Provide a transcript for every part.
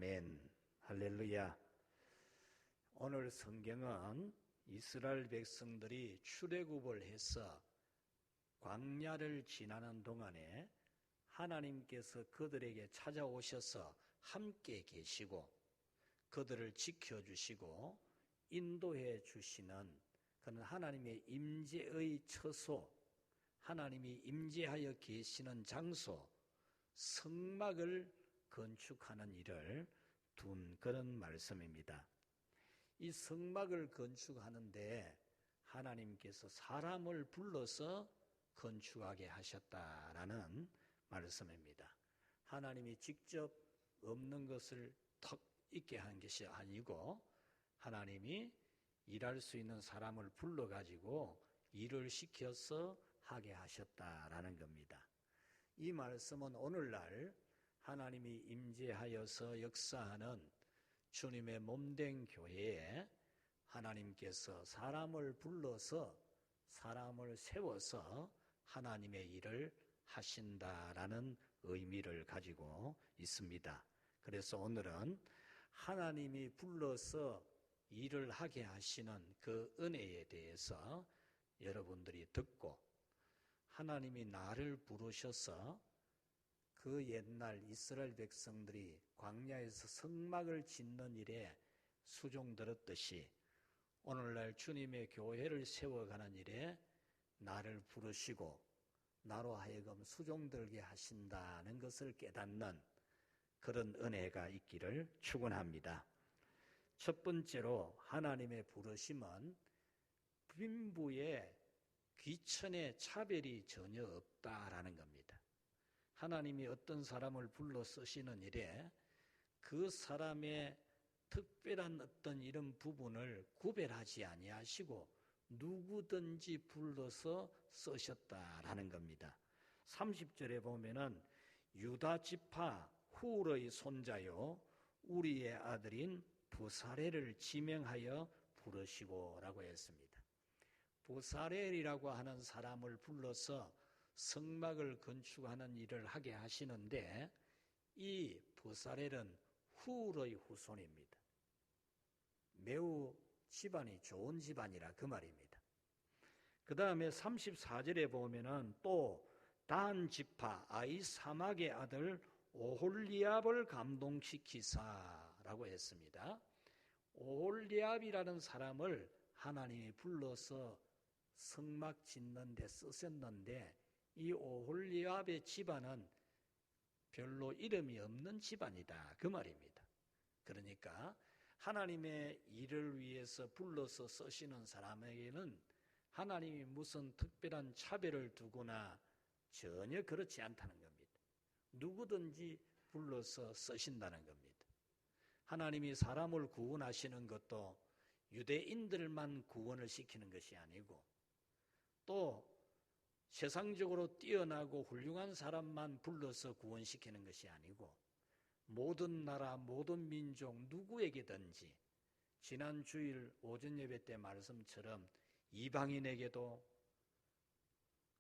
아멘. 할렐루야. 오늘 성경은 이스라엘 백성들이 출애굽을 해서 광야를 지나는 동안에 하나님께서 그들에게 찾아오셔서 함께 계시고 그들을 지켜주시고 인도해 주시는 그런 하나님의 임재의 처소, 하나님이 임재하여 계시는 장소, 성막을 건축하는 일을 둔 그런 말씀입니다. 이 성막을 건축하는데 하나님께서 사람을 불러서 건축하게 하셨다라는 말씀입니다. 하나님이 직접 없는 것을 턱 있게 한 것이 아니고 하나님이 일할 수 있는 사람을 불러가지고 일을 시켜서 하게 하셨다라는 겁니다. 이 말씀은 오늘날 하나님이 임재하여서 역사하는 주님의 몸된 교회에 하나님께서 사람을 불러서 사람을 세워서 하나님의 일을 하신다라는 의미를 가지고 있습니다. 그래서 오늘은 하나님이 불러서 일을 하게 하시는 그 은혜에 대해서 여러분들이 듣고 하나님이 나를 부르셔서 그 옛날 이스라엘 백성들이 광야에서 성막을 짓는 일에 수종 들었듯이 오늘날 주님의 교회를 세워가는 일에 나를 부르시고 나로 하여금 수종들게 하신다는 것을 깨닫는 그런 은혜가 있기를 축원합니다. 첫 번째로 하나님의 부르심은 빈부의 귀천의 차별이 전혀 없다라는 겁니다. 하나님이 어떤 사람을 불러 쓰시는 일에 그 사람의 특별한 어떤 이런 부분을 구별하지 아니하시고 누구든지 불러서 쓰셨다라는 겁니다. 30절에 보면은 유다 지파 훌의 손자요 우리의 아들인 부사렐을 지명하여 부르시고라고 했습니다. 부사렐이라고 하는 사람을 불러서 성막을 건축하는 일을 하게 하시는데 이 부사렐은 훌의 후손입니다. 매우 집안이 좋은 집안이라 그 말입니다. 그 다음에 34절에 보면은 또 단 지파 아히사막의 아들 오홀리압을 감동시키사라고 했습니다. 오홀리압이라는 사람을 하나님이 불러서 성막 짓는 데 쓰셨는데 이 오홀리압의 집안은 별로 이름이 없는 집안이다 그 말입니다. 그러니까 하나님의 일을 위해서 불러서 쓰시는 사람에게는 하나님이 무슨 특별한 차별을 두거나 전혀 그렇지 않다는 겁니다. 누구든지 불러서 쓰신다는 겁니다. 하나님이 사람을 구원하시는 것도 유대인들만 구원을 시키는 것이 아니고 또 세상적으로 뛰어나고 훌륭한 사람만 불러서 구원시키는 것이 아니고 모든 나라, 모든 민족 누구에게든지 지난 주일 오전 예배 때 말씀처럼 이방인에게도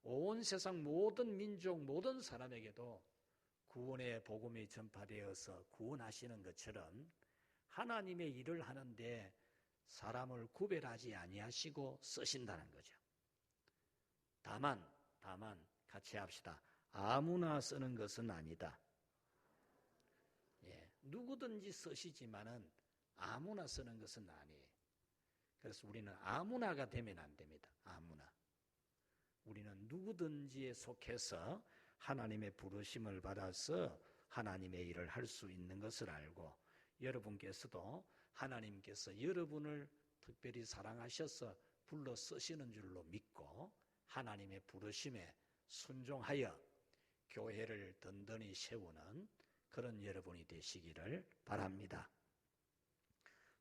온 세상 모든 민족, 모든 사람에게도 구원의 복음이 전파되어서 구원하시는 것처럼 하나님의 일을 하는데 사람을 구별하지 아니하시고 쓰신다는 거죠. 다만 같이 합시다. 아무나 쓰는 것은 아니다. 누구든지 쓰시지만은 아무나 쓰는 것은 아니에요. 그래서 우리는 아무나가 되면 안 됩니다. 아무나. 우리는 누구든지에 속해서 하나님의 부르심을 받아서 하나님의 일을 할 수 있는 것을 알고 여러분께서도 하나님께서 여러분을 특별히 사랑하셔서 불러 쓰시는 줄로 믿고 하나님의 부르심에 순종하여 교회를 든든히 세우는 그런 여러분이 되시기를 바랍니다.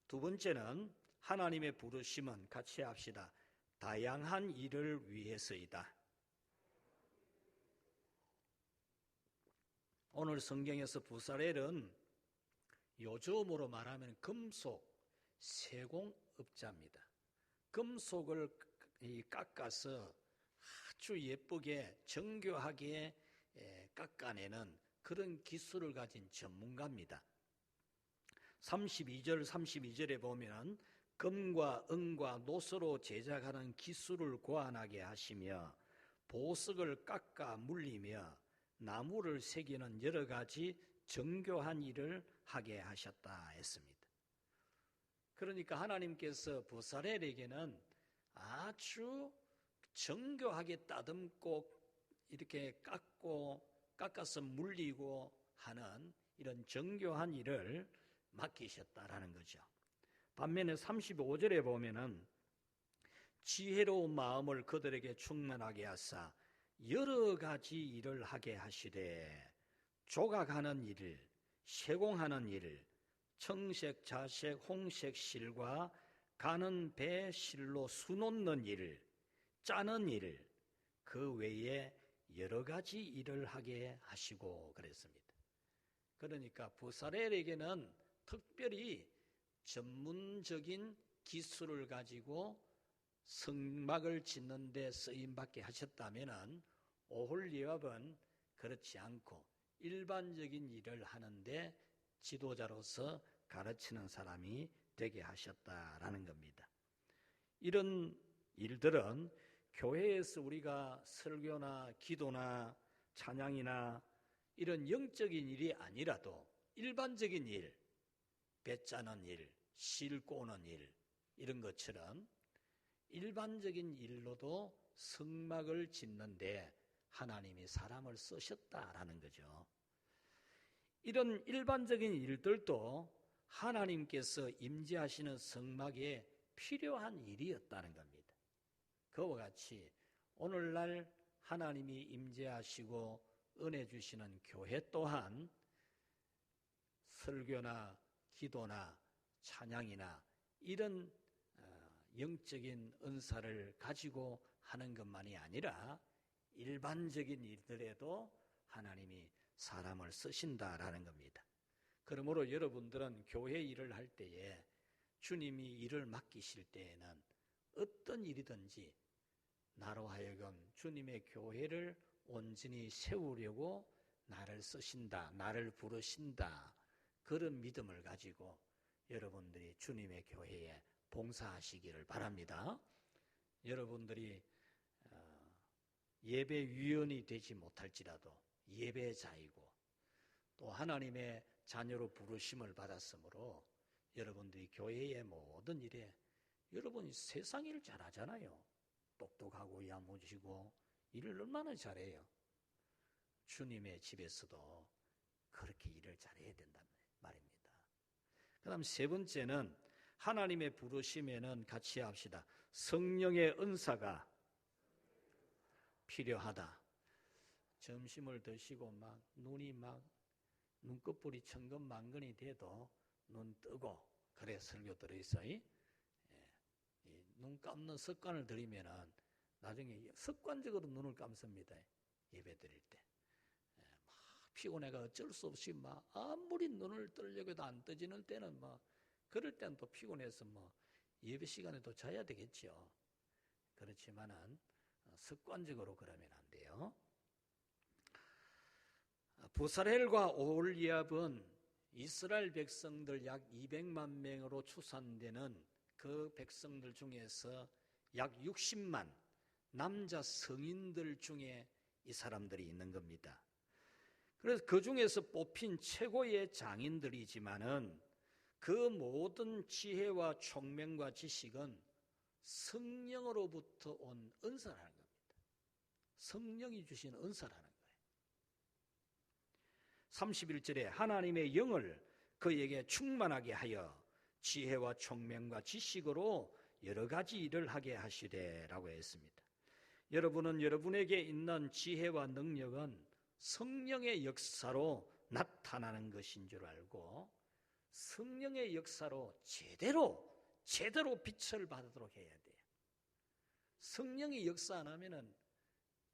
두 번째는 하나님의 부르심은 같이 합시다. 다양한 일을 위해서이다. 오늘 성경에서 부사렐은 요즘으로 말하면 금속 세공업자입니다. 금속을 깎아서 아주 예쁘게 정교하게 깎아내는 그런 기술을 가진 전문가입니다. 32절, 32절에 보면 금과 은과 노소로 제작하는 기술을 고안하게 하시며 보석을 깎아 물리며 나무를 새기는 여러 가지 정교한 일을 하게 하셨다 했습니다. 그러니까 하나님께서 부살엘에게는 아주 정교하게 따듬고 이렇게 깎아서 물리고 하는 이런 정교한 일을 맡기셨다라는 거죠. 반면에 35절에 보면은 지혜로운 마음을 그들에게 충만하게 하사 여러 가지 일을 하게 하시되 조각하는 일, 세공하는 일, 청색, 자색, 홍색 실과 가는 배 실로 수놓는 일, 짜는 일, 그 외에 여러 가지 일을 하게 하시고 그랬습니다. 그러니까 부살엘에게는 특별히 전문적인 기술을 가지고 성막을 짓는 데 쓰임받게 하셨다면 오홀리압은 그렇지 않고 일반적인 일을 하는데 지도자로서 가르치는 사람이 되게 하셨다라는 겁니다. 이런 일들은 교회에서 우리가 설교나 기도나 찬양이나 이런 영적인 일이 아니라도 일반적인 일, 배 짜는 일, 실 꼬는 일 이런 것처럼 일반적인 일로도 성막을 짓는데 하나님이 사람을 쓰셨다라는 거죠. 이런 일반적인 일들도 하나님께서 임재하시는 성막에 필요한 일이었다는 겁니다. 그와 같이 오늘날 하나님이 임재하시고 은혜 주시는 교회 또한 설교나 기도나 찬양이나 이런 영적인 은사를 가지고 하는 것만이 아니라 일반적인 일들에도 하나님이 사람을 쓰신다라는 겁니다. 그러므로 여러분들은 교회 일을 할 때에 주님이 일을 맡기실 때에는 어떤 일이든지 나로 하여금 주님의 교회를 온전히 세우려고 나를 쓰신다, 나를 부르신다, 그런 믿음을 가지고 여러분들이 주님의 교회에 봉사하시기를 바랍니다. 여러분들이 예배위원이 되지 못할지라도 예배자이고 또 하나님의 자녀로 부르심을 받았으므로 여러분들이 교회의 모든 일에 여러분이 세상 일 잘하잖아요. 똑똑하고 야무지고 일을 얼마나 잘해요. 주님의 집에서도 그렇게 일을 잘해야 된단 말입니다. 그 다음 세 번째는 하나님의 부르심에는 같이 합시다. 성령의 은사가 필요하다. 점심을 드시고 막 눈이 막 눈꺼풀이 천근만근이 돼도 눈 뜨고 그래 설교 들어있어요. 눈 감는 습관을 들이면은 나중에 습관적으로 눈을 감습니다. 예배 드릴 때. 막 피곤해가 어쩔 수 없이 막 아무리 눈을 뜨려고 해도 안 떠지는 때는 막 그럴 때는 또 피곤해서 뭐 예배 시간에도 자야 되겠죠. 그렇지만은 습관적으로 그러면 안 돼요. 부살엘과 오홀리압은 이스라엘 백성들 약 200만 명으로 추산되는 그 백성들 중에서 약 60만 남자 성인들 중에 이 사람들이 있는 겁니다. 그래서 그 중에서 뽑힌 최고의 장인들이지만은 그 모든 지혜와 총명과 지식은 성령으로부터 온 은사라는 겁니다. 성령이 주신 은사라는 거예요. 31절에 하나님의 영을 그에게 충만하게 하여 지혜와 총명과 지식으로 여러 가지 일을 하게 하시되라고 했습니다. 여러분은 여러분에게 있는 지혜와 능력은 성령의 역사로 나타나는 것인 줄 알고 성령의 역사로 제대로 빛을 받도록 해야 돼요. 성령이 역사 안 하면은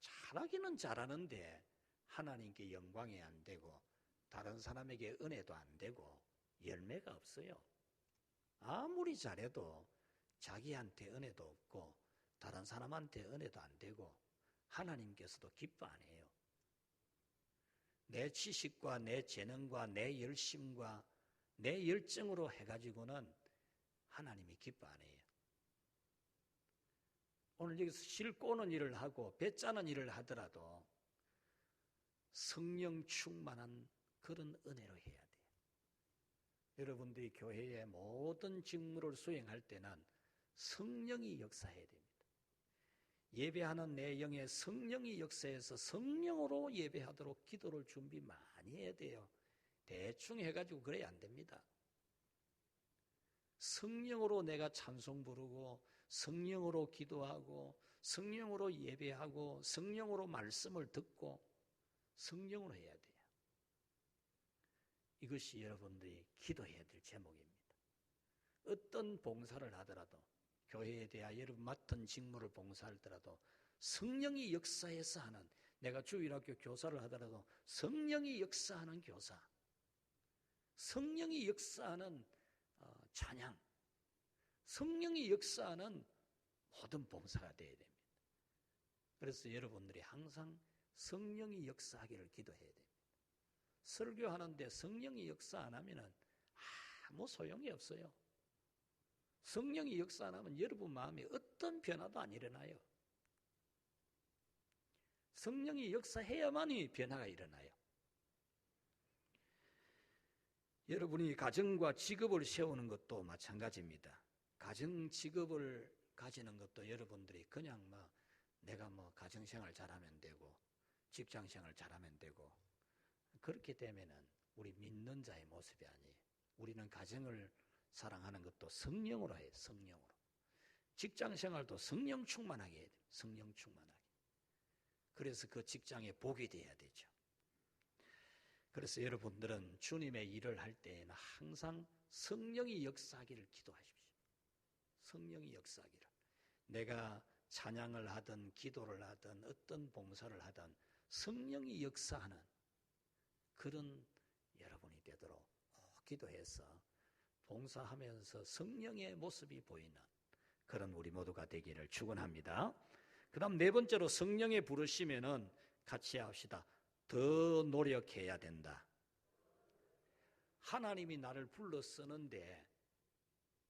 잘하기는 잘하는데 하나님께 영광이 안 되고 다른 사람에게 은혜도 안 되고 열매가 없어요. 아무리 잘해도 자기한테 은혜도 없고 다른 사람한테 은혜도 안 되고 하나님께서도 기뻐 안 해요. 내 지식과 내 재능과 내 열심과 내 열정으로 해가지고는 하나님이 기뻐 안 해요. 오늘 여기서 실 꼬는 일을 하고 배 짜는 일을 하더라도 성령 충만한 그런 은혜로 해야 돼요. 여러분들이 교회의 모든 직무를 수행할 때는 성령이 역사해야 됩니다. 예배하는 내 영에 성령이 역사해서 성령으로 예배하도록 기도를 준비 많이 해야 돼요. 대충 해가지고 그래야 안 됩니다. 성령으로 내가 찬송 부르고 성령으로 기도하고 성령으로 예배하고 성령으로 말씀을 듣고 성령으로 해야 돼요. 이것이 여러분들이 기도해야 될 제목입니다. 어떤 봉사를 하더라도 교회에 대하여 여러분 맡은 직무를 봉사하더라도 성령이 역사해서 하는, 내가 주일학교 교사를 하더라도 성령이 역사하는 교사, 성령이 역사하는 찬양, 성령이 역사하는 모든 봉사가 되어야 됩니다. 그래서 여러분들이 항상 성령이 역사하기를 기도해야 됩니다. 설교하는데 성령이 역사 안 하면 아무 소용이 없어요. 성령이 역사 안 하면 여러분 마음에 어떤 변화도 안 일어나요. 성령이 역사해야만이 변화가 일어나요. 여러분이 가정과 직업을 세우는 것도 마찬가지입니다. 가정 직업을 가지는 것도 여러분들이 그냥 내가 가정생활 잘하면 되고 직장생활 잘하면 되고 그렇게 되면은 우리 믿는 자의 모습이 아니에요. 우리는 가정을 사랑하는 것도 성령으로 해요. 성령으로. 직장생활도 성령 충만하게 해야 돼요. 성령 충만하게. 그래서 그 직장에 복이 돼야 되죠. 그래서 여러분들은 주님의 일을 할 때에는 항상 성령이 역사하기를 기도하십시오. 성령이 역사하기를. 내가 찬양을 하든 기도를 하든 어떤 봉사를 하든 성령이 역사하는 그런 여러분이 되도록 꼭 기도해서 봉사하면서 성령의 모습이 보이는 그런 우리 모두가 되기를 축원합니다. 그 다음 네 번째로 성령에 부르시면은 같이 합시다. 더 노력해야 된다. 하나님이 나를 불러 쓰는데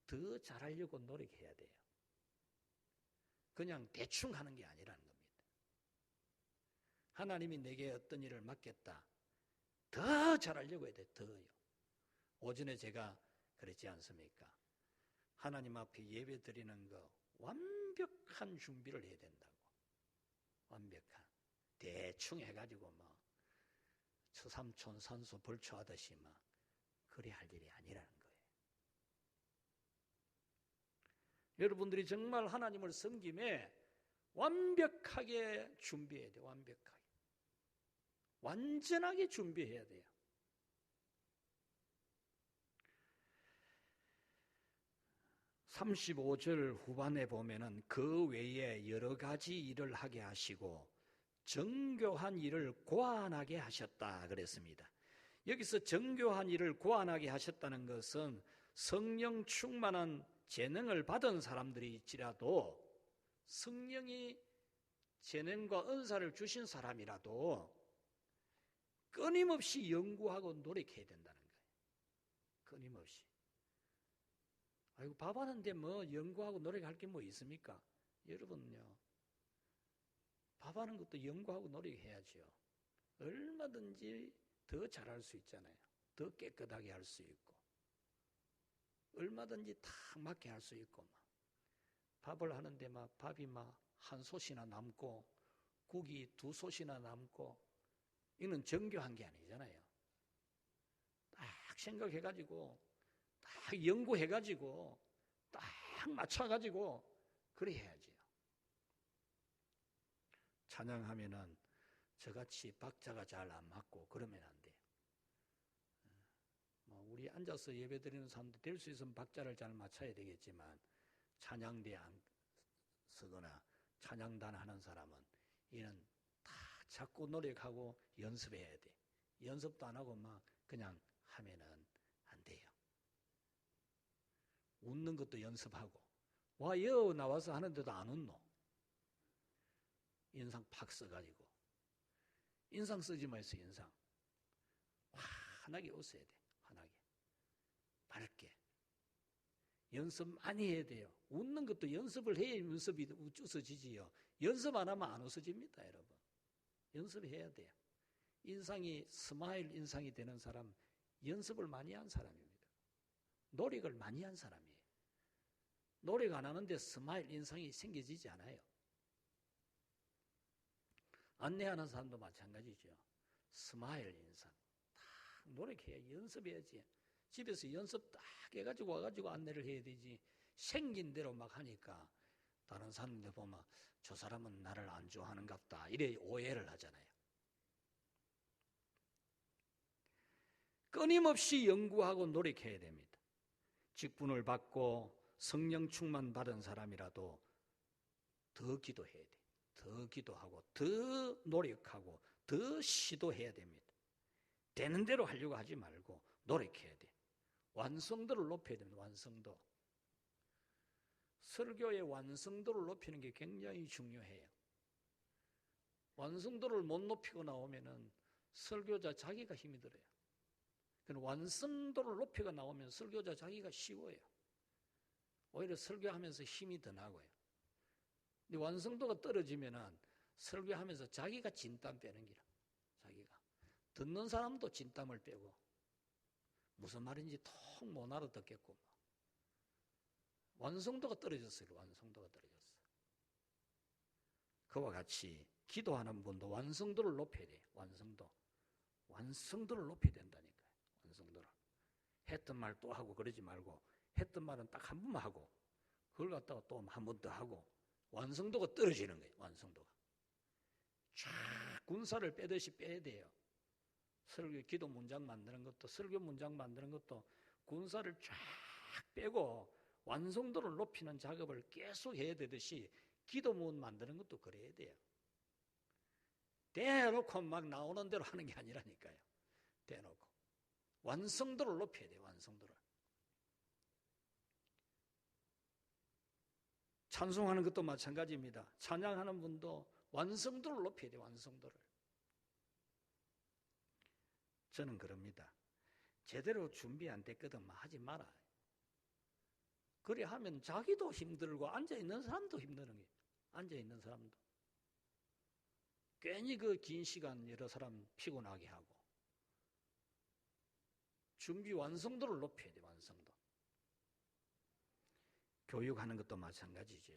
더 잘하려고 노력해야 돼요. 그냥 대충 하는 게 아니라는 겁니다. 하나님이 내게 어떤 일을 맡겼다. 더 잘하려고 해야 돼. 더요. 오전에 제가 그랬지 않습니까? 하나님 앞에 예배 드리는 거 완벽한 준비를 해야 된다고. 완벽한. 대충 해가지고 처삼촌 산소 벌초하듯이 그리 할 일이 아니라는 거예요. 여러분들이 정말 하나님을 섬김에 완벽하게 준비해야 돼요. 완벽하게. 완전하게 준비해야 돼요. (35절) 후반에 보면은 그 외에 여러 가지 일을 하게 하시고 정교한 일을 고안하게 하셨다 그랬습니다. 여기서 정교한 일을 고안하게 하셨다는 것은 성령 충만한 재능을 받은 사람들일지라도 성령이 재능과 은사를 주신 사람이라도 끊임없이 연구하고 노력해야 된다는 거예요. 끊임없이. 아이고 밥 하는데 연구하고 노력할 게 있습니까? 여러분요. 밥 하는 것도 연구하고 노력해야죠. 얼마든지 더 잘할 수 있잖아요. 더 깨끗하게 할 수 있고 얼마든지 딱 맞게 할 수 있고 밥을 하는데 밥이 한 솥이나 남고 국이 두 솥이나 남고 이는 정교한 게 아니잖아요. 딱 생각해가지고 딱 연구해가지고 딱 맞춰가지고 그래 해야지요. 찬양하면은 저같이 박자가 잘 안 맞고 그러면 안 돼요. 우리 앉아서 예배 드리는 사람도 될 수 있으면 박자를 잘 맞춰야 되겠지만 찬양대에 안 서거나 찬양단 하는 사람은 이는 다 자꾸 노력하고 연습해야 돼. 연습도 안 하고 그냥 하면은 안 돼요. 웃는 것도 연습하고 와요 나와서 하는데도 안 웃노. 인상 팍 써가지고 인상 쓰지 마세요. 인상 환하게 웃어야 돼. 환하게. 연습 많이 해야 돼요. 웃는 것도 연습을 해야 연습이 웃어지지요. 연습 안 하면 안 웃어집니다, 여러분. 연습해야 돼요. 인상이 스마일 인상이 되는 사람, 연습을 많이 한 사람입니다. 노력을 많이 한 사람이에요. 노력 안 하는데 스마일 인상이 생겨지지 않아요. 안내하는 사람도 마찬가지죠. 스마일 인상. 딱 노력해야 연습해야지. 집에서 연습 딱 해가지고 와가지고 안내를 해야 되지. 생긴 대로 막 하니까 다른 사람들 보면 저 사람은 나를 안 좋아하는갑다. 이래 오해를 하잖아요. 끊임없이 연구하고 노력해야 됩니다. 직분을 받고 성령 충만 받은 사람이라도 더 기도해야 돼요. 더 기도하고 더 노력하고 더 시도해야 됩니다. 되는 대로 하려고 하지 말고 노력해야 돼요. 완성도를 높여야 됩니다. 완성도. 설교의 완성도를 높이는 게 굉장히 중요해요. 완성도를 못 높이고 나오면은 설교자 자기가 힘이 들어요. 완성도를 높이고 나오면 설교자 자기가 쉬워요. 오히려 설교하면서 힘이 더 나고요. 근데 완성도가 떨어지면은 설교하면서 자기가 진땀 빼는 기라. 자기가 듣는 사람도 진땀을 빼고 무슨 말인지 통 못 알아듣겠고 완성도가 떨어졌어요. 완성도가 떨어졌어요. 그와 같이 기도하는 분도 완성도를 높여야 돼요. 완성도를 높여야 된다니까요. 완성도를. 했던 말 또 하고 그러지 말고 했던 말은 딱 한 번만 하고 그걸 갖다가 또 한 번 더 하고 완성도가 떨어지는 거예요. 완성도가. 쫙 군사를 빼듯이 빼야 돼요. 설교 기도 문장 만드는 것도 설교 문장 만드는 것도 군사를 쫙 빼고 완성도를 높이는 작업을 계속 해야 되듯이 기도문 만드는 것도 그래야 돼요. 대놓고 막 나오는 대로 하는 게 아니라니까요. 대놓고. 완성도를 높여야 돼요. 완성도를. 찬송하는 것도 마찬가지입니다. 찬양하는 분도 완성도를 높여야 돼요. 완성도를. 저는 그럽니다. 제대로 준비 안 됐거든 하지 마라. 그래 하면 자기도 힘들고 앉아있는 사람도 힘드는 거예요. 앉아있는 사람도. 괜히 그 긴 시간 여러 사람 피곤하게 하고. 준비 완성도를 높여야 돼요. 완성도. 교육하는 것도 마찬가지죠.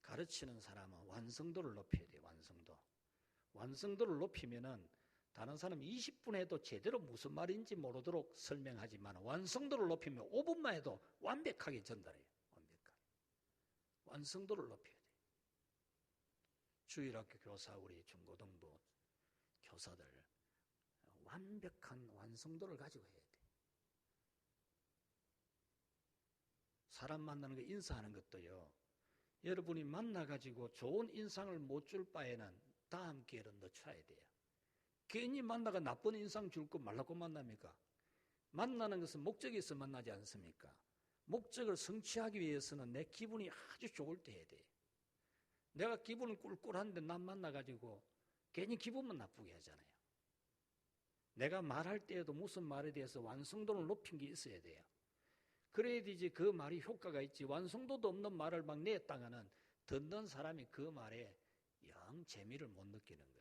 가르치는 사람은 완성도를 높여야 돼요. 완성도. 완성도를 높이면은 다른 사람 20분 해도 제대로 무슨 말인지 모르도록 설명하지만 완성도를 높이면 5분만 해도 완벽하게 전달해요. 완벽하게. 완성도를 높여야 돼요. 주일학교 교사 우리 중고등부 교사들 완벽한 완성도를 가지고 해야 돼요. 사람 만나는 거 인사하는 것도요. 여러분이 만나가지고 좋은 인상을 못 줄 바에는 다음 기회를 늦춰야 돼요. 괜히 만나가 나쁜 인상 줄 거 말라고 만납니까? 만나는 것은 목적이 있어 만나지 않습니까? 목적을 성취하기 위해서는 내 기분이 아주 좋을 때 해야 돼요. 내가 기분은 꿀꿀한데 남 만나가지고 괜히 기분만 나쁘게 하잖아요. 내가 말할 때에도 무슨 말에 대해서 완성도를 높인 게 있어야 돼요. 그래야 되지 그 말이 효과가 있지. 완성도도 없는 말을 막 냈다가는 듣는 사람이 그 말에 영 재미를 못 느끼는 거죠.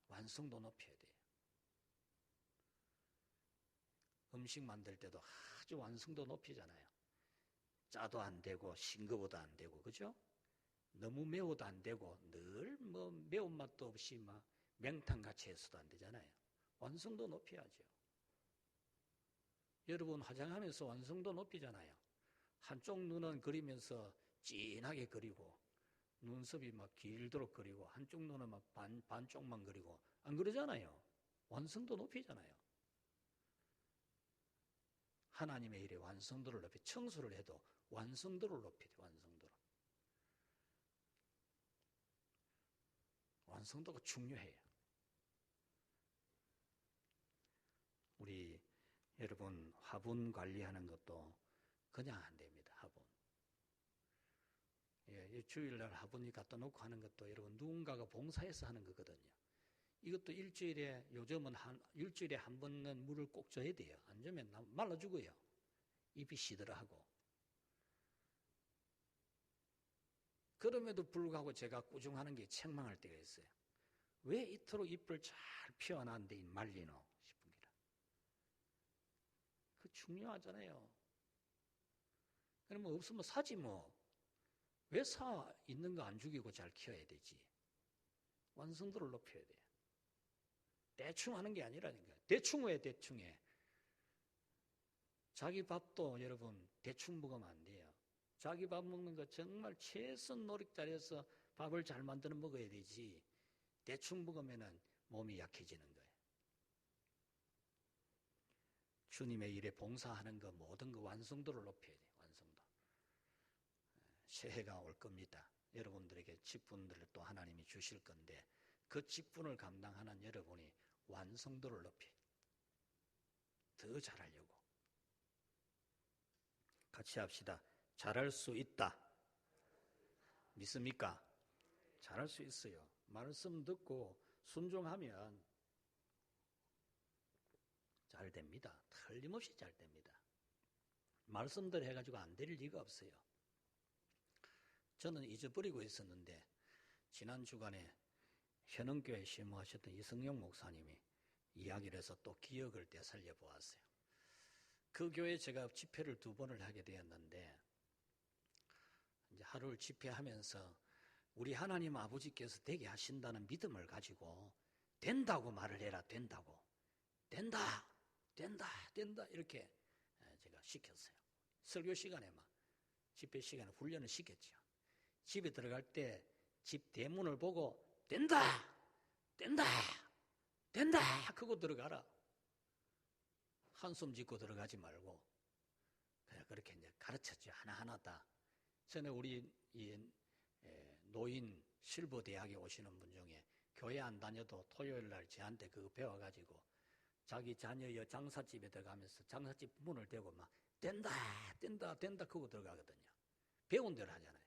완성도 높여야 돼요. 음식 만들 때도 아주 완성도 높이잖아요. 짜도 안 되고 싱거워도 안 되고 그죠? 너무 매워도 안 되고 늘 뭐 매운맛도 없이 막 맹탕같이 해서도 안 되잖아요. 완성도 높여야죠. 여러분 화장하면서 완성도 높이잖아요. 한쪽 눈은 그리면서 진하게 그리고 눈썹이 막 길도록 그리고 한쪽 눈은 막 반쪽만 그리고 안 그러잖아요. 완성도 높이잖아요. 하나님의 일에 완성도를 높여 청소를 해도 완성도를 높이죠. 완성도를. 완성도가 중요해요. 우리 여러분 화분 관리하는 것도 그냥 안 됩니다. 화분. 예, 주일날 화분이 갖다 놓고 하는 것도 여러분 누군가가 봉사해서 하는 거거든요. 이것도 요즘은 일주일에 한 번은 물을 꼭 줘야 돼요. 안 주면 말라 죽어요. 입이 시들하고. 그럼에도 불구하고 제가 꾸중하는 게 책망할 때가 있어요. 왜 이토록 잎을 잘 피워놨는데 말리노 싶은 기라. 그 중요하잖아요. 그러면 없으면 사지 뭐. 왜 사? 있는 거 안 죽이고 잘 키워야 되지. 완성도를 높여야 돼요. 대충 하는 게 아니라니까요. 대충 왜 대충해? 자기 밥도 여러분 대충 먹으면 안 돼요. 자기 밥 먹는 거 정말 최선 노력 잘해서 밥을 잘 만들어 먹어야 되지. 대충 먹으면 몸이 약해지는 거예요. 주님의 일에 봉사하는 거 모든 거 완성도를 높여야 돼요. 완성도. 새해가 올 겁니다. 여러분들에게 직분들을 또 하나님이 주실 건데 그 직분을 감당하는 여러분이 완성도를 높여야 돼요. 더 잘하려고. 같이 합시다. 잘할 수 있다. 믿습니까? 잘할 수 있어요. 말씀 듣고 순종하면 잘 됩니다. 틀림없이 잘 됩니다. 말씀대로 해가지고 안 될 리가 없어요. 저는 잊어버리고 있었는데 지난 주간에 현흥교회 심호하셨던 이승용 목사님이 이야기를 해서 또 기억을 되살려 보았어요. 그 교회에 제가 집회를 2번을 하게 되었는데 이제 하루를 집회하면서 우리 하나님 아버지께서 되게 하신다는 믿음을 가지고 된다고 말을 해라. 된다고. 된다. 된다. 된다. 이렇게 제가 시켰어요. 설교 시간에 막 집회 시간에 훈련을 시켰죠. 집에 들어갈 때 집 대문을 보고 된다. 된다. 된다. 그거 들어가라. 한숨 짓고 들어가지 말고 그렇게 이제 가르쳤죠. 하나하나 다. 전에 우리 노인 실버 대학에 오시는 분 중에 교회 안 다녀도 토요일 날 저한테 그거 배워가지고 자기 자녀의 장사집에 들어가면서 장사집 문을 대고 막 된다 된다 된다 그거 들어가거든요. 배운 대로 하잖아요.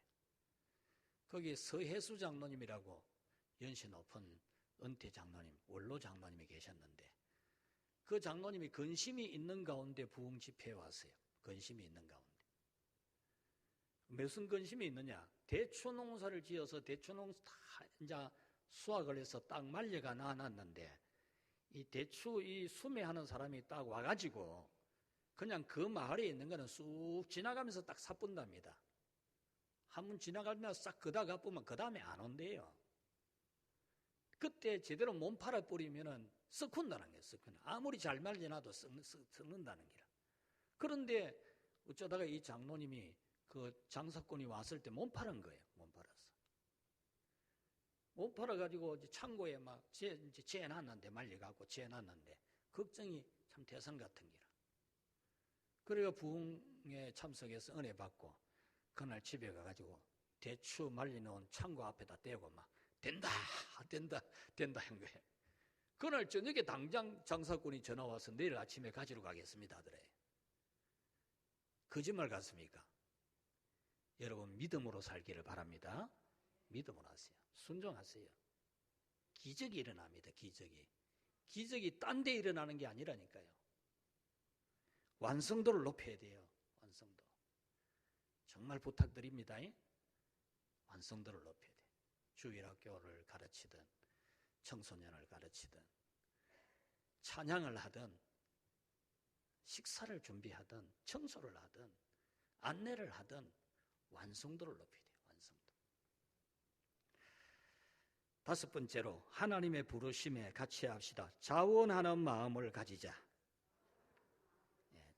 거기 서혜수 장로님이라고 연세 높은 은퇴 장로님, 원로 장로님이 계셨는데 그 장로님이 근심이 있는 가운데 부흥 집회에 왔어요. 근심이 있는 가운데. 무슨 근심이 있느냐? 대추 농사를 지어서 대추 농사 다 이제 수확을 해서 딱 말려가 놔놨는데 이 대추 이 수매하는 사람이 딱 와가지고 그냥 그 마을에 있는 거는 쑥 지나가면서 딱 사뿐답니다. 한 번 지나가면 싹 그다가 보면 그 다음에 안 온대요. 그때 제대로 몸 팔아 뿌리면은 썩는다는 거예요. 썩는. 아무리 잘 말려놔도 썩는다는 거라. 그런데 어쩌다가 이 장로님이 그 장사꾼이 왔을 때 몸 팔은 거예요. 몸 팔았어. 몸 팔아가지고 창고에 막 재놨는데 말려갖고 재놨는데 걱정이 참 대선 같은 기라. 그래가 부흥에 참석해서 은혜 받고 그날 집에 가가지고 대추 말려놓은 창고 앞에다 떼고 막 된다 된다 된다 한 거예요. 그날 저녁에 당장 장사꾼이 전화 와서 내일 아침에 가지러 가겠습니다 하더래. 거짓말 같습니까? 여러분 믿음으로 살기를 바랍니다. 믿음으로 하세요. 순종하세요. 기적이 일어납니다. 기적이 딴 데 일어나는 게 아니라니까요. 완성도를 높여야 돼요. 완성도. 정말 부탁드립니다. 완성도를 높여야 돼요. 주일학교를 가르치든 청소년을 가르치든 찬양을 하든 식사를 준비하든 청소를 하든 안내를 하든 완성도를 높여야 돼요. 완성도. 5번째로 하나님의 부르심에 같이 합시다. 자원하는 마음을 가지자.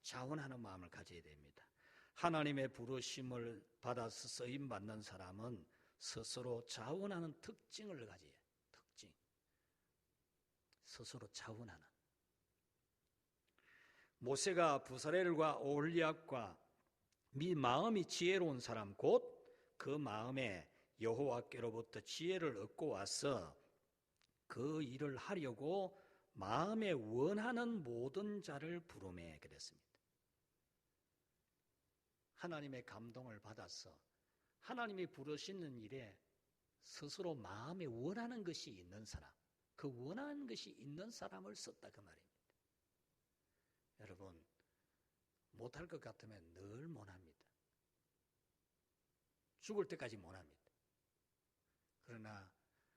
자원하는 마음을 가져야 됩니다. 하나님의 부르심을 받아서 쓰임받는 사람은 스스로 자원하는 특징을 가져요. 특징. 스스로 자원하는. 모세가 부사렐과 오홀리압과 마음이 지혜로운 사람 곧 그 마음에 여호와께로부터 지혜를 얻고 와서 그 일을 하려고 마음에 원하는 모든 자를 부르매 그랬습니다. 하나님의 감동을 받아서 하나님이 부르시는 일에 스스로 마음에 원하는 것이 있는 사람, 그 원하는 것이 있는 사람을 썼다 그 말입니다. 여러분 못할 것 같으면 늘 못합니다. 죽을 때까지 못합니다. 그러나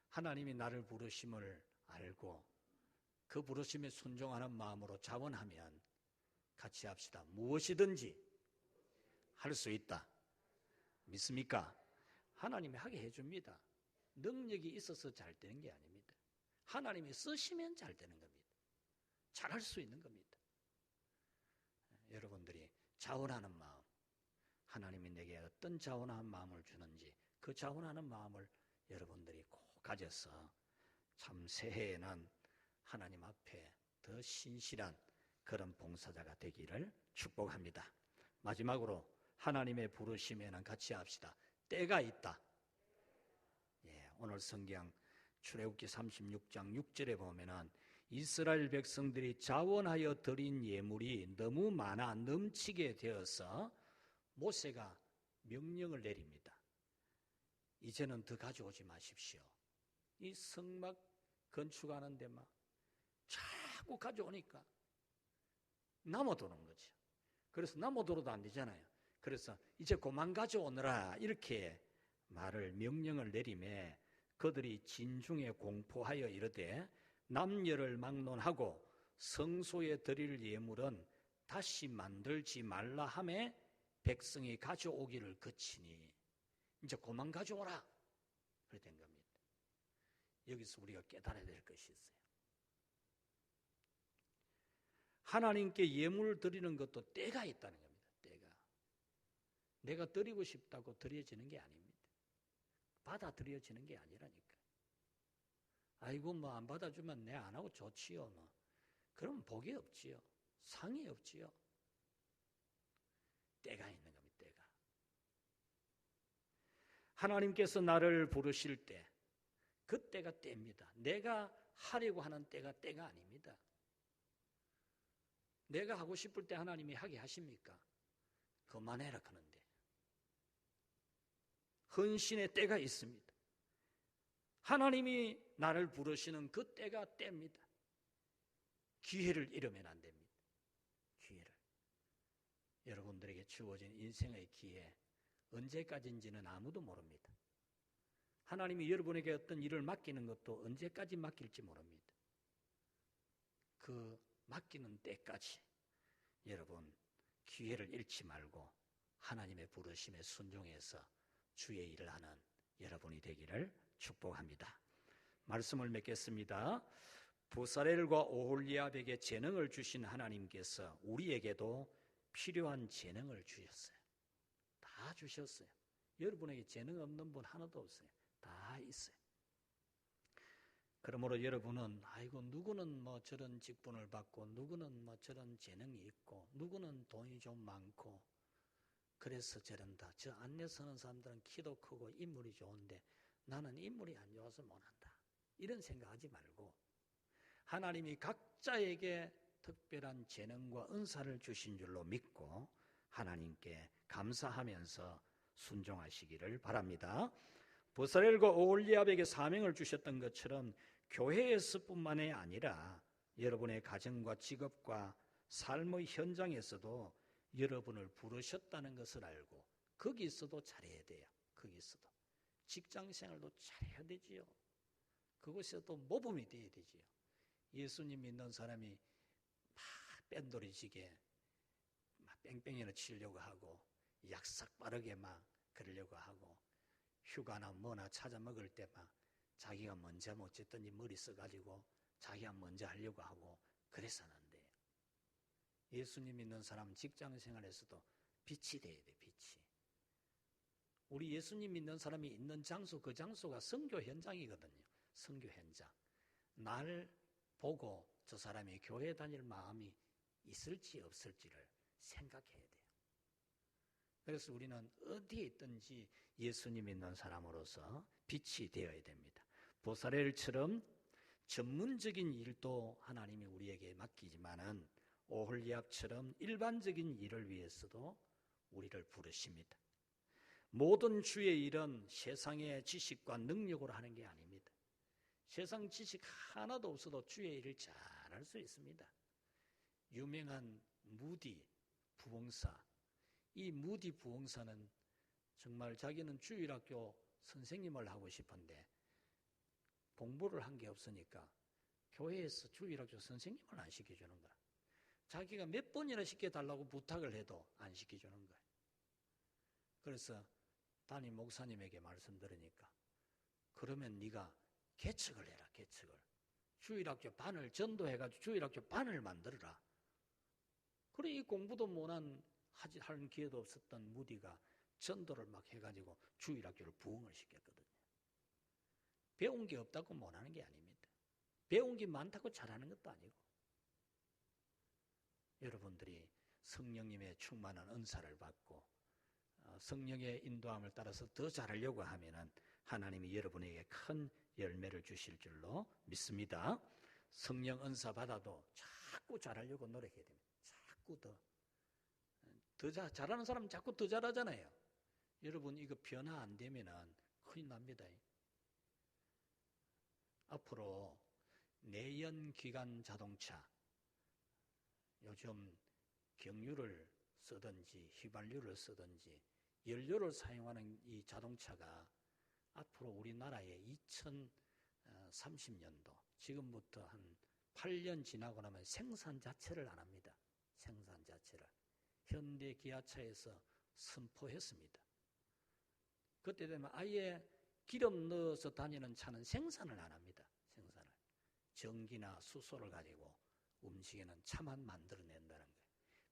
하나님이 나를 부르심을 알고 그 부르심에 순종하는 마음으로 자원하면 같이 합시다. 무엇이든지 할 수 있다. 믿습니까? 하나님이 하게 해줍니다. 능력이 있어서 잘 되는 게 아닙니다. 하나님이 쓰시면 잘 되는 겁니다. 잘할 수 있는 겁니다. 여러분들이 자원하는 마음, 하나님이 내게 어떤 자원하는 마음을 주는지 그 자원하는 마음을 여러분들이 꼭 가져서 참 새해에는 하나님 앞에 더 신실한 그런 봉사자가 되기를 축복합니다. 마지막으로 하나님의 부르심에는 같이 합시다. 때가 있다. 오늘 성경 출애굽기 36장 6절에 보면은 이스라엘 백성들이 자원하여 드린 예물이 너무 많아 넘치게 되어서 모세가 명령을 내립니다. 이제는 더 가져오지 마십시오. 이 성막 건축하는 데만 자꾸 가져오니까 남아도는 거죠. 그래서 남아도로도 안 되잖아요. 그래서 이제 그만 가져오느라 이렇게 명령을 내리매 그들이 진중에 공포하여 이르되 남녀를 막론하고 성소에 드릴 예물은 다시 만들지 말라 하매 백성이 가져오기를 그치니 이제 그만 가져오라. 그렇게 된 겁니다. 여기서 우리가 깨달아야 될 것이 있어요. 하나님께 예물을 드리는 것도 때가 있다는 겁니다. 때가. 내가 드리고 싶다고 드려지는 게 아닙니다. 받아들여지는 게 아니라니까. 아이고 뭐 안 받아주면 내 안 하고 좋지요. 뭐. 그럼 복이 없지요. 상이 없지요. 때가 있는 겁니다. 때가. 하나님께서 나를 부르실 때 그때가 때입니다. 내가 하려고 하는 때가 아닙니다. 내가 하고 싶을 때 하나님이 하게 하십니까? 그만해라 그런데. 헌신의 때가 있습니다. 하나님이 나를 부르시는 그 때가 때입니다. 기회를 잃으면 안 됩니다. 기회를. 여러분들에게 주어진 인생의 기회 언제까지인지는 아무도 모릅니다. 하나님이 여러분에게 어떤 일을 맡기는 것도 언제까지 맡길지 모릅니다. 그 맡기는 때까지 여러분 기회를 잃지 말고 하나님의 부르심에 순종해서 주의 일을 하는 여러분이 되기를 축복합니다. 말씀을 맺겠습니다. 부사렐과 오홀리압에게 재능을 주신 하나님께서 우리에게도 필요한 재능을 주셨어요. 다 주셨어요. 여러분에게 재능 없는 분 하나도 없어요. 다 있어요. 그러므로 여러분은 아이고 누구는 뭐 저런 직분을 받고 누구는 뭐 저런 재능이 있고 누구는 돈이 좀 많고 그래서 저런다. 저 안내 서는 사람들은 키도 크고 인물이 좋은데 나는 인물이 안 좋아서 못한다. 이런 생각하지 말고 하나님이 각자에게 특별한 재능과 은사를 주신 줄로 믿고 하나님께 감사하면서 순종하시기를 바랍니다. 부사렐과 오홀리압에게 사명을 주셨던 것처럼 교회에서뿐만이 아니라 여러분의 가정과 직업과 삶의 현장에서도 여러분을 부르셨다는 것을 알고 거기서도 잘해야 돼요. 거기서도 직장생활도 잘해야 되지요. 그곳에서도 모범이 돼야 되지요. 예수님 믿는 사람이 막 뺀돌이지게 막 뺑뺑이를 치려고 하고 약삭 빠르게 막 그러려고 하고 휴가나 뭐나 찾아 먹을 때 막 자기가 먼저 어쨌든지 머리 써가지고 자기가 먼저 하려고 하고 그래서는 안 돼요. 예수님 믿는 사람은 직장생활에서도 빛이 돼야 돼. 빛이. 우리 예수님 믿는 사람이 있는 장소 그 장소가 선교 현장이거든요. 선교 현장. 날 보고 저 사람이 교회 다닐 마음이 있을지 없을지를 생각해야 돼요. 그래서 우리는 어디에 있든지 예수님 믿는 사람으로서 빛이 되어야 됩니다. 보사렐처럼 전문적인 일도 하나님이 우리에게 맡기지만은 오홀리압처럼 일반적인 일을 위해서도 우리를 부르십니다. 모든 주의 일은 세상의 지식과 능력으로 하는 게 아닙니다. 세상 지식 하나도 없어도 주의 일을 잘 할 수 있습니다. 유명한 무디 부흥사, 이 무디 부흥사는 정말 자기는 주일학교 선생님을 하고 싶은데 공부를 한 게 없으니까 교회에서 주일학교 선생님을 안 시켜주는 거야. 자기가 몇 번이나 시켜달라고 부탁을 해도 안 시켜주는 거야. 그래서 담임 목사님에게 말씀 들으니까 그러면 네가 개척을 해라, 개척을. 주일학교 반을 전도해가지고 주일학교 반을 만들어라. 그래 이 공부도 못한 할 기회도 없었던 무디가 전도를 막 해가지고 주일학교를 부흥을 시켰거든요. 배운 게 없다고 못하는 게 아닙니다. 배운 게 많다고 잘하는 것도 아니고. 여러분들이 성령님의 충만한 은사를 받고 성령의 인도함을 따라서 더 잘하려고 하면은 하나님이 여러분에게 큰 열매를 주실 줄로 믿습니다. 성령 은사 받아도 자꾸 잘하려고 노력해야 됩니다. 자꾸 더 잘하는 사람은 자꾸 더 잘하잖아요. 여러분 이거 변화 안 되면은 큰일 납니다. 앞으로 내연기관 자동차, 요즘 경유를 쓰든지 휘발유를 쓰든지 연료를 사용하는 이 자동차가 앞으로 우리나라에 2030년도 지금부터 한 8년 지나고 나면 생산 자체를 안 합니다. 생산 자체를. 현대 기아차에서 선포했습니다. 그때 되면 아예 기름 넣어서 다니는 차는 생산을 안 합니다. 생산을. 전기나 수소를 가지고 움직이는 차만 만들어낸다는 거예요.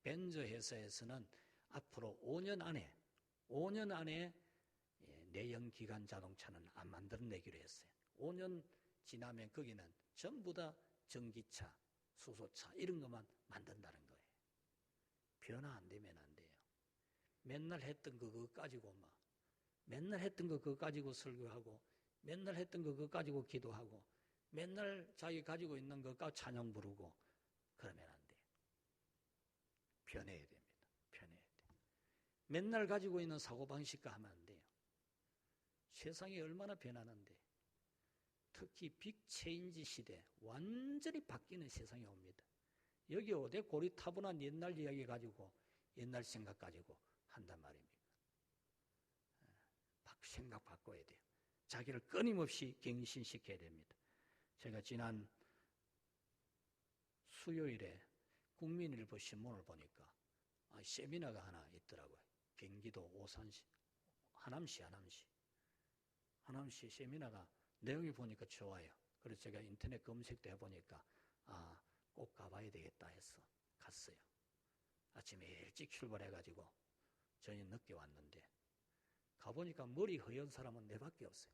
벤저 회사에서는 앞으로 5년 안에 내연기관 자동차는 안 만들어내기로 했어요. 5년 지나면 거기는 전부 다 전기차, 수소차 이런 것만 만든다는 거예요. 변화 안 되면 안 돼요. 맨날 했던 거 그거 가지고 맨날 했던 거 그거 가지고 설교하고 맨날 했던 거 그거 가지고 기도하고 맨날 자기 가지고 있는 거 가지고 찬양 부르고 그러면 안 돼요. 변해야 됩니다. 변해야 돼요. 맨날 가지고 있는 사고방식과 하면 안 돼요. 세상이 얼마나 변하는데 특히 빅체인지 시대 완전히 바뀌는 세상이 옵니다. 여기 어디 고리타분한 옛날 이야기 가지고 옛날 생각 가지고 한단 말입니다. 생각 바꿔야 돼요. 자기를 끊임없이 갱신시켜야 됩니다. 제가 지난 수요일에 국민일보 신문을 보니까 세미나가 하나 있더라고요. 경기도 오산시, 하남시 세미나가 내용이 보니까 좋아요. 그래서 제가 인터넷 검색도 해보니까 꼭 가봐야 되겠다 해서 갔어요. 아침에 일찍 출발해가지고 저녁 늦게 왔는데 가보니까 머리 허연 사람은 내밖에 없어요.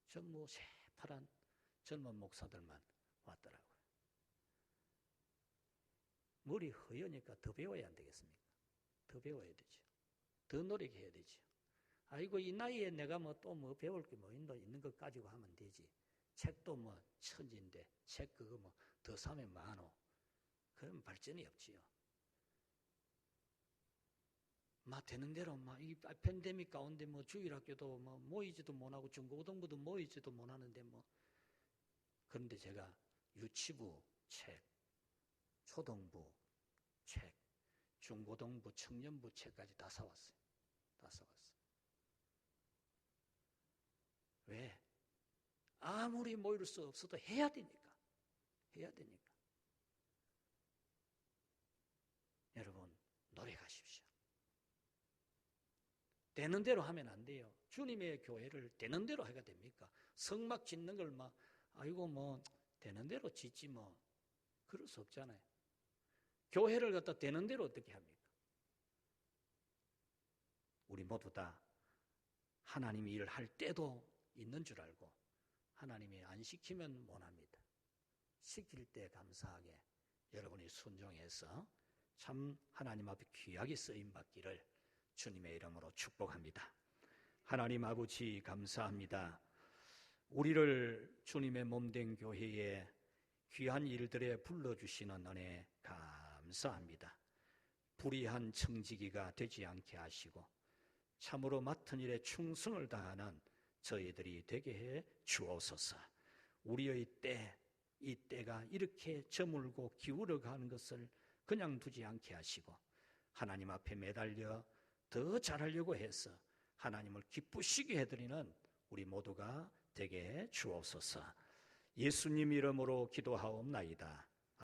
전부 새파란 젊은 목사들만 왔더라고요. 머리 허여니까 더 배워야 안 되겠습니까? 더 배워야 되죠. 더 노력해야 되죠. 아이고 이 나이에 내가 또 배울 게 있는 것 가지고 하면 되지. 책도 천지인데 책 그거 더 사면 많어. 그러면 발전이 없지요. 되는 대로 이 팬데믹 가운데 주일학교도 모이지도 못하고 중고등부도 모이지도 못하는데 그런데 제가 유치부 책, 초등부 책, 중고등부 청년부 책까지 다 사왔어요. 다 사왔어요. 왜? 아무리 모일 수 없어도 해야 되니까. 해야 되니까. 여러분 노력하십시오. 되는 대로 하면 안 돼요. 주님의 교회를 되는 대로 해야 됩니까? 성막 짓는 걸 되는 대로 짓지 그럴 수 없잖아요. 교회를 갖다 되는 대로 어떻게 합니까? 우리 모두 다 하나님이 일을 할 때도 있는 줄 알고 하나님이 안 시키면 못합니다. 시킬 때 감사하게 여러분이 순종해서 참 하나님 앞에 귀하게 쓰임받기를 주님의 이름으로 축복합니다. 하나님 아버지 감사합니다. 우리를 주님의 몸된 교회에 귀한 일들에 불러주시는 은혜 감사합니다. 불의한 청지기가 되지 않게 하시고 참으로 맡은 일에 충성을 다하는 저희들이 되게 해 주옵소서. 우리의 때, 이 때가 이렇게 저물고 기울어가는 것을 그냥 두지 않게 하시고 하나님 앞에 매달려 더 잘하려고 해서 하나님을 기쁘시게 해드리는 우리 모두가 되게 주옵소서. 예수님 이름으로 기도하옵나이다.